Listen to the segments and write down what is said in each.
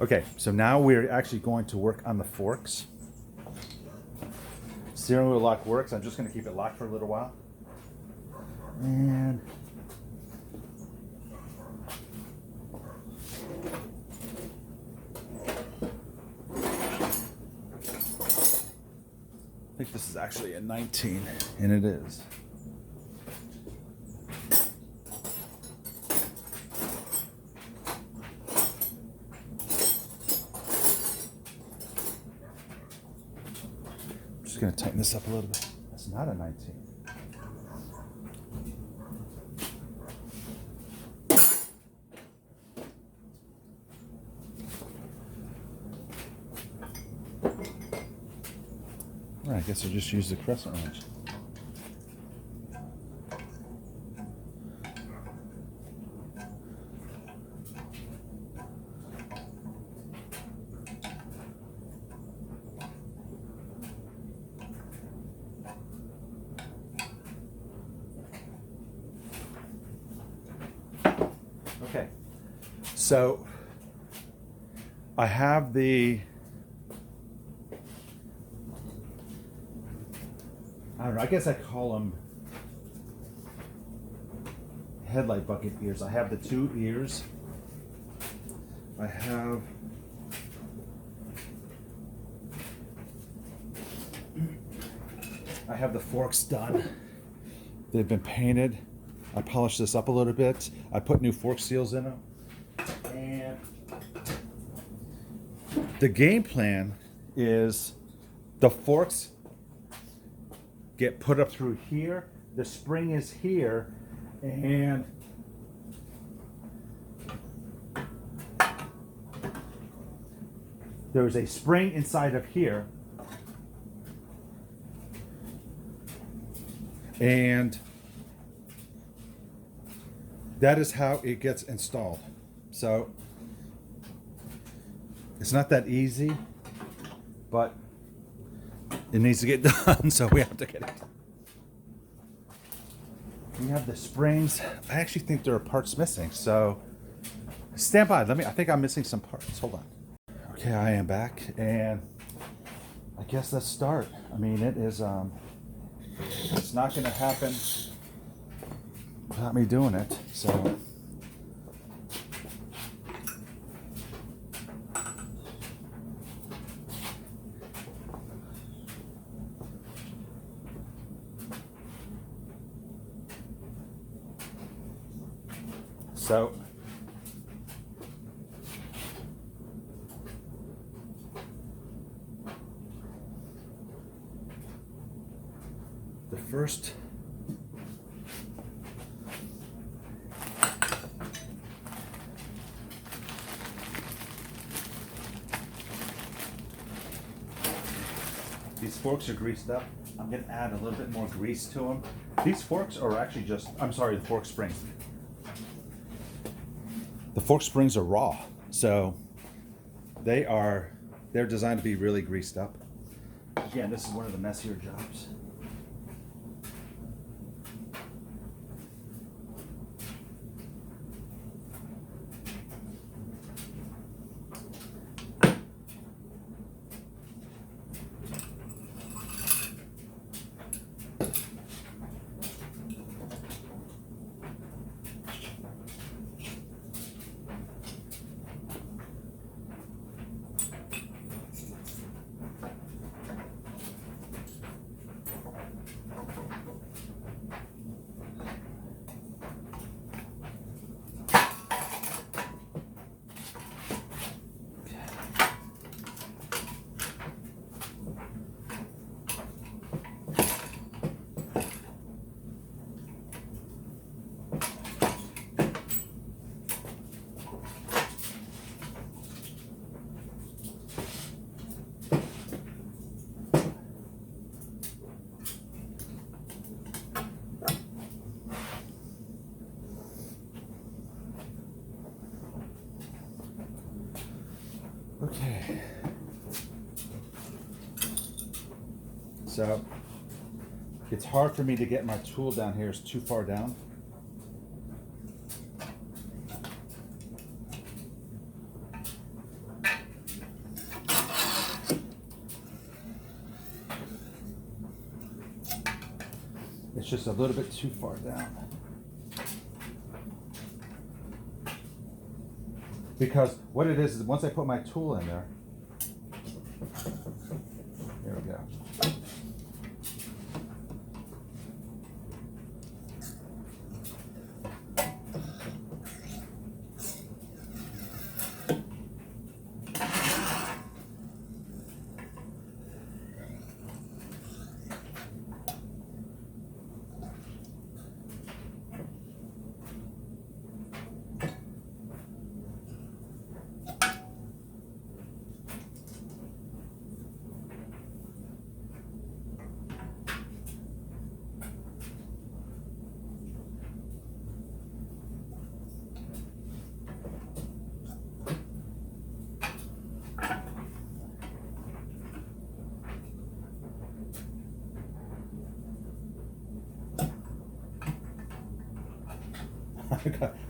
Okay, so now we're actually going to work on the forks. Steering wheel lock works. I'm just going to keep it locked for a little while. And I think this is actually a 19, and it is. I'm just going to tighten this up a little bit. That's not a 19. I guess I'll just use the crescent wrench. Okay, so I have the I don't know, I guess I call them headlight bucket ears. I have the two ears. I have the forks done. They've been painted. I polished this up a little bit. I put new fork seals in them. And the game plan is the forks get put up through here. The spring is here, and there's a spring inside of here, and that is how it gets installed. So it's not that easy, but it needs to get done, so we have to get it done. We have the springs. I actually think there are parts missing, so stand by. I think I'm missing some parts. Hold on. Okay, I am back, and I guess let's start. I mean, it is, it's not going to happen without me doing it, so. So, the first these forks are greased up. I'm going to add a little bit more grease to them. These forks are actually just, I'm sorry, the fork springs. The fork springs are raw, so they're designed to be really greased up. Again, this is one of the messier jobs. Okay. So it's hard for me to get my tool down here. It's too far down. It's just a little bit too far down. Because what it is once I put my tool in there, there we go.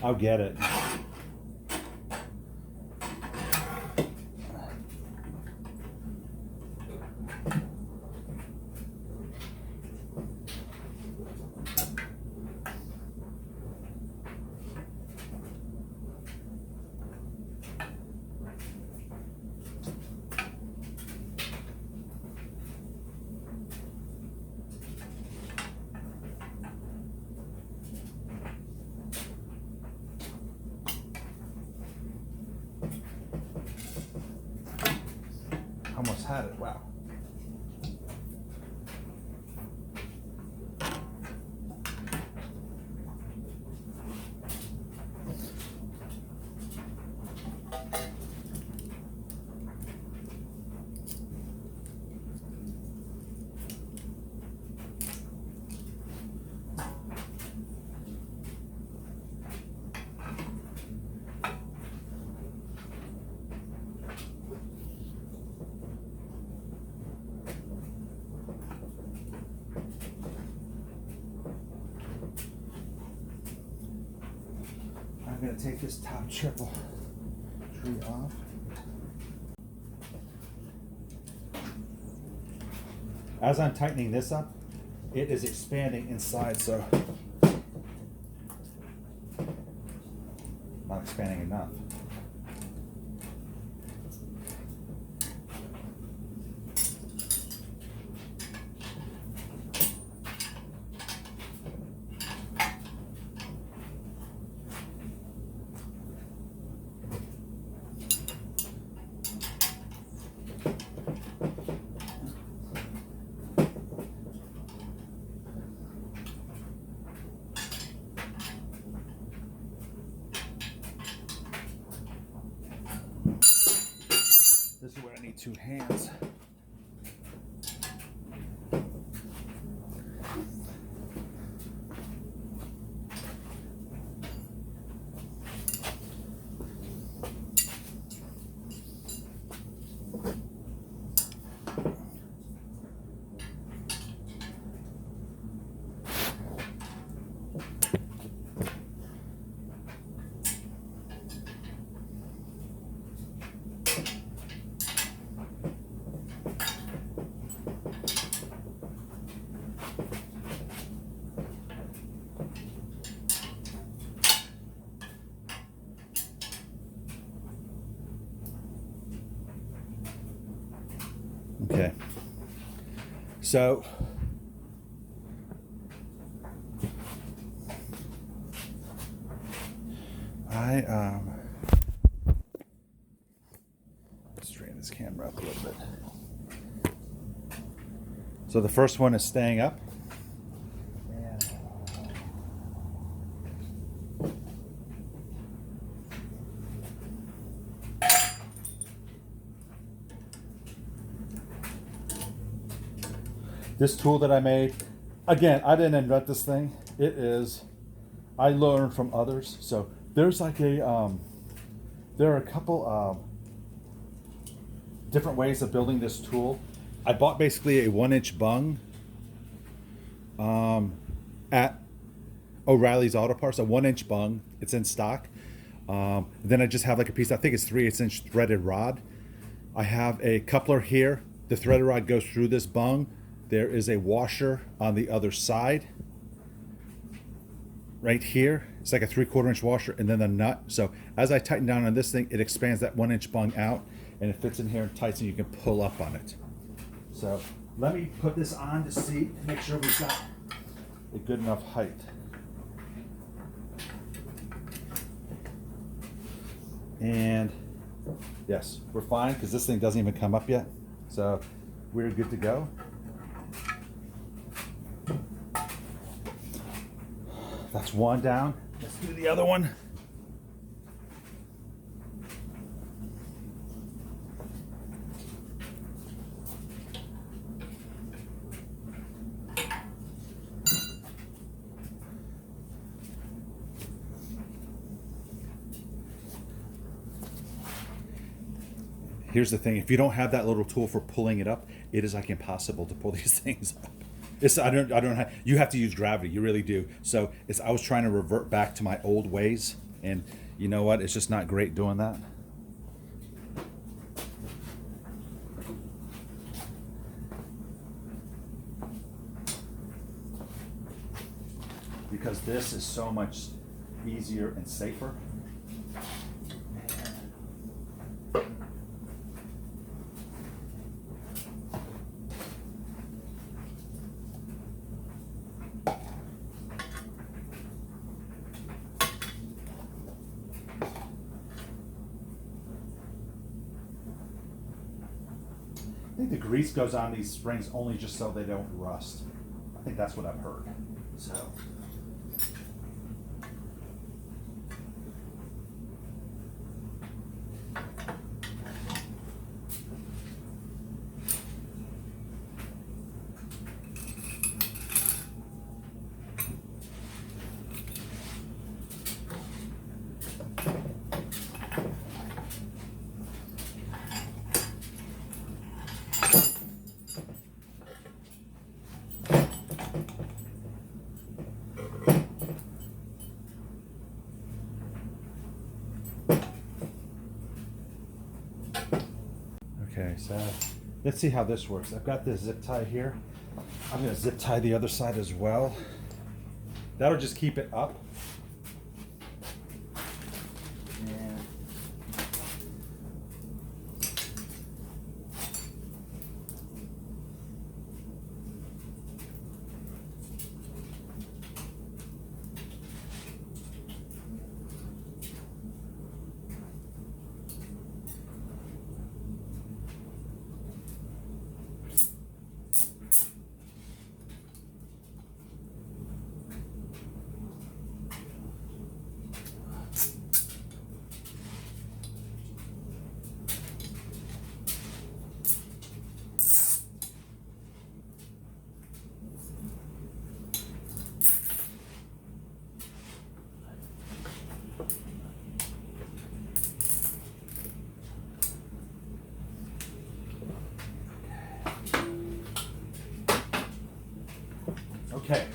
I'll get it. Almost had it. Wow. I'm going to take this top triple tree off. As I'm tightening this up, it is expanding inside, so not expanding enough. This is where I need two hands. Okay, so straighten this camera up a little bit. So the first one is staying up. This tool that I made, again, I didn't invent this thing. It is, I learned from others. So there's like a, there are a couple different ways of building this tool. I bought basically a 1-inch bung at Oreilly's Auto Parts, a 1-inch bung. It's in stock. Then I just have like a piece, I think it's 3/8-inch threaded rod. I have a coupler here. The threaded rod goes through this bung. There is a washer on the other side. right here, it's like a 3/4 inch washer, and then the nut. So as I tighten down on this thing, it expands that 1 inch bung out, and it fits in here and tights, and you can pull up on it. So let me put this on to see, to make sure we've got a good enough height. And yes, we're fine because this thing doesn't even come up yet. So we're good to go. That's one down. Let's do the other one. Here's the thing, if you don't have that little tool for pulling it up, it is like impossible to pull these things up. I don't have, you have to use gravity, you really do. So I was trying to revert back to my old ways, and you know what, it's just not great doing that. Because this is so much easier and safer. I think the grease goes on these springs only just so they don't rust. I think that's what I've heard. So. Okay, so let's see how this works. I've got this zip tie here. I'm going to zip tie the other side as well. That'll just keep it up. And okay,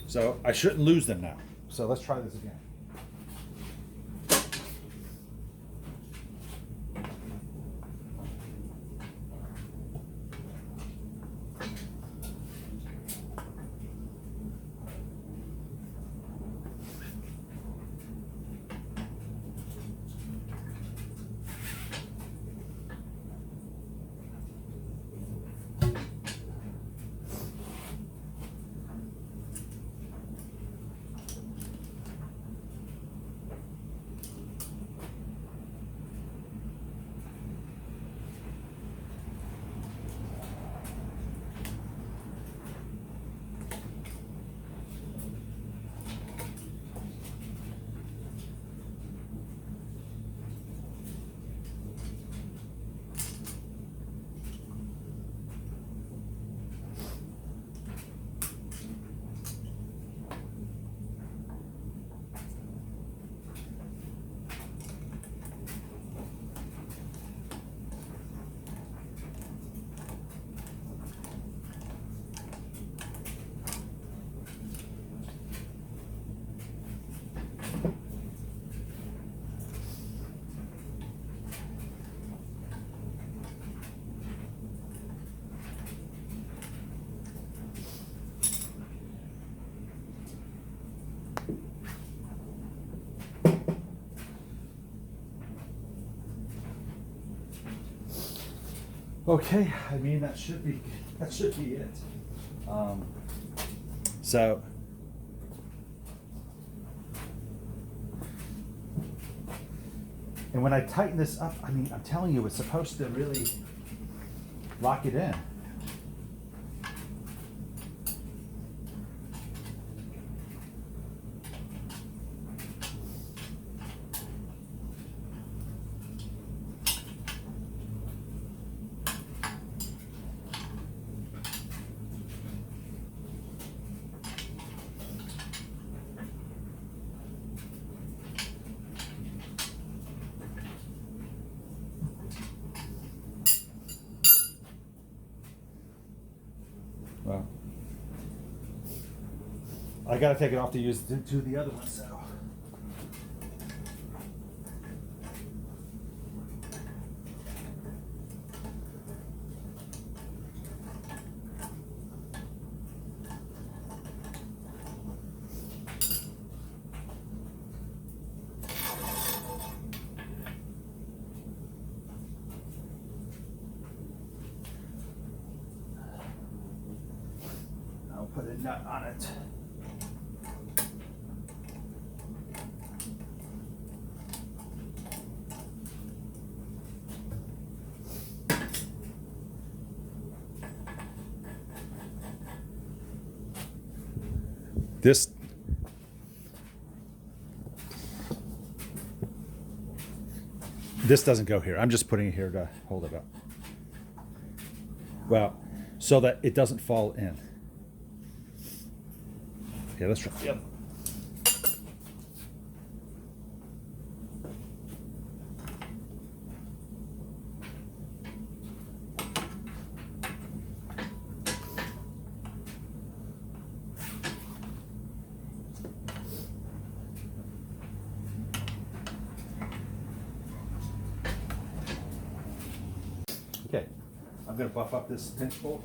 so I shouldn't lose them now. So let's try this again. Okay, I mean that should be it. So and when I tighten this up, I mean I'm telling you, it's supposed to really lock it in. Well, I gotta take it off to do the other one, so. I'll put a nut on it. This doesn't go here. I'm just putting it here to hold it up. Well, so that it doesn't fall in. Okay, let's try. Yep. Okay, I'm going to buff up this pinch bolt.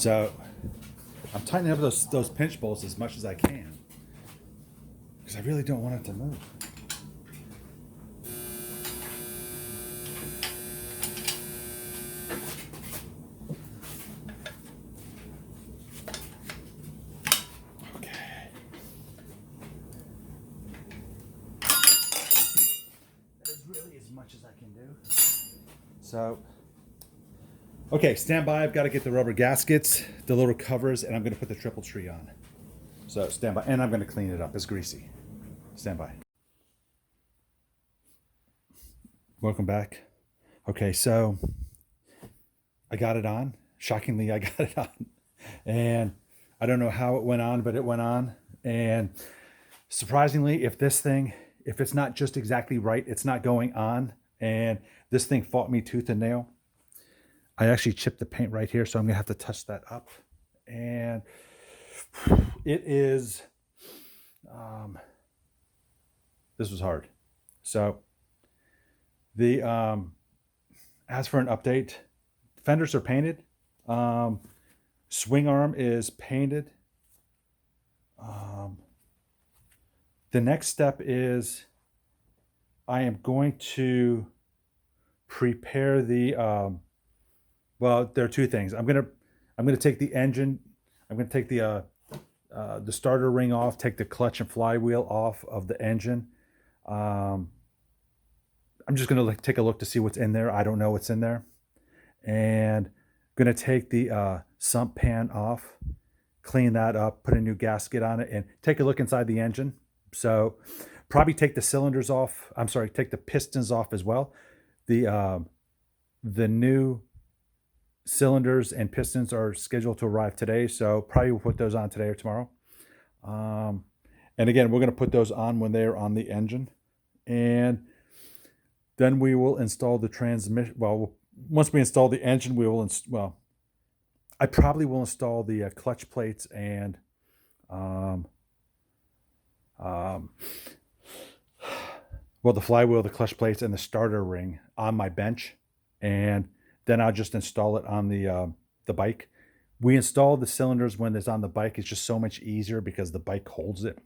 So I'm tightening up those pinch bolts as much as I can because I really don't want it to move. Much as I can do. So, okay, stand by. I've got to get the rubber gaskets, the little covers, and I'm going to put the triple tree on. So stand by, and I'm going to clean it up. It's greasy. Stand by. Welcome back. Okay, so I got it on. Shockingly, I got it on. And I don't know how it went on, but it went on. And surprisingly, if it's not just exactly right, it's not going on. And this thing fought me tooth and nail. I actually chipped the paint right here, so I'm gonna have to touch that up. And it is, this was hard. So the, as for an update, fenders are painted. Swing arm is painted. The next step is I am going to prepare the, well, there are two things. I'm gonna take the engine. I'm gonna take the starter ring off, take the clutch and flywheel off of the engine. I'm just gonna take a look to see what's in there. I don't know what's in there. And I'm gonna take the sump pan off, clean that up, put a new gasket on it, and take a look inside the engine. So probably take the cylinders off. I'm sorry, take the pistons off as well. The new cylinders and pistons are scheduled to arrive today, so probably we'll put those on today or tomorrow. And again, we're going to put those on when they're on the engine. And then we will install the transmission. Well, once we install the engine, we will, I probably will install the clutch plates and well, the flywheel, the clutch plates, and the starter ring on my bench, and then I'll just install it on the bike. We install the cylinders when it's on the bike. It's just so much easier because the bike holds it.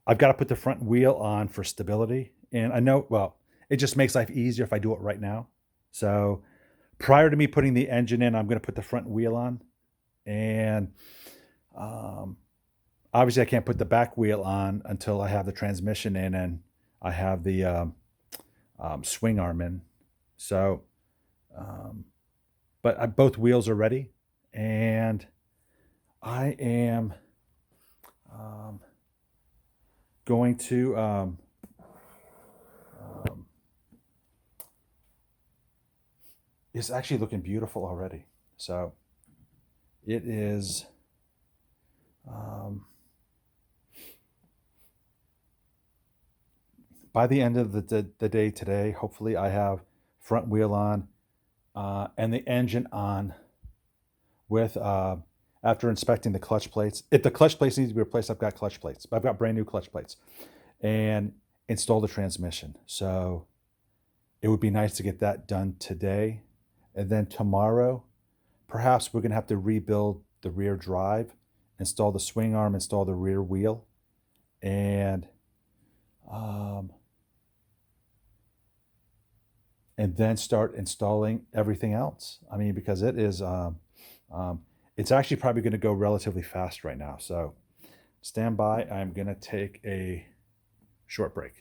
I've got to put the front wheel on for stability, and I know, well, it just makes life easier if I do it right now. So prior to me putting the engine in, I'm going to put the front wheel on, and obviously I can't put the back wheel on until I have the transmission in and I have the swing arm in. So, but both wheels are ready, and I am going to it's actually looking beautiful already. So it is by the end of the day today, hopefully I have front wheel on and the engine on with after inspecting the clutch plates. If the clutch plates need to be replaced, I've got clutch plates. I've got brand new clutch plates, and install the transmission. So it would be nice to get that done today. And then tomorrow, perhaps we're going to have to rebuild the rear drive, install the swing arm, install the rear wheel, and then start installing everything else. I mean, because it is, it's actually probably going to go relatively fast right now. So stand by. I'm going to take a short break.